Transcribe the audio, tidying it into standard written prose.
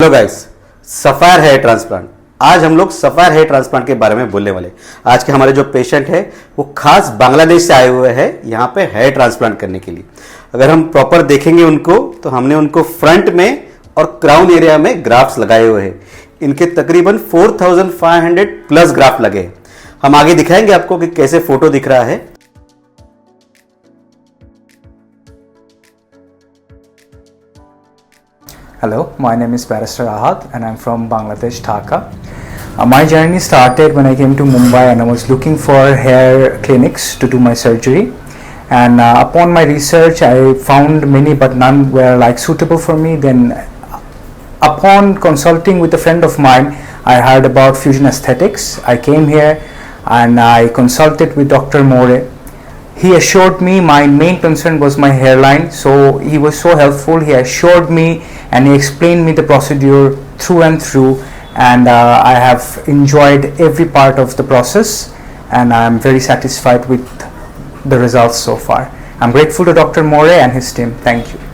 Hello guys, sapphire hair transplant. आज हम लोग सफायर हेयर ट्रांसप्लांट के बारे में बोलने वाले। आज के हमारे जो पेशेंट है वो खास बांग्लादेश से आए हुए हैं यहाँ पे हेयर ट्रांसप्लांट करने के लिए। अगर हम प्रॉपर देखेंगे उनको तो हमने उनको फ्रंट में और क्राउन एरिया में ग्राफ्ट्स लगाए हुए हैं। इनके तकरीबन 4500 प्लस ग्राफ्ट लगे हैं। हम आगे दिखाएंगे आपको कि कैसे फोटो दिख रहा है। Hello, my name is Barrister Ahad and I'm from Bangladesh, Dhaka. My journey started when I came to Mumbai and I was looking for hair clinics to do my surgery. And upon my research, I found many but none were suitable for me. Then upon consulting with a friend of mine, I heard about Fusion Aesthetics. I came here and I consulted with Dr. Mor. He assured me my main concern was my hairline, so he was so helpful. He assured me and he explained me the procedure through and through, and I have enjoyed every part of the process and I am very satisfied with the results so far. I'm grateful to Dr. More and his team. Thank you.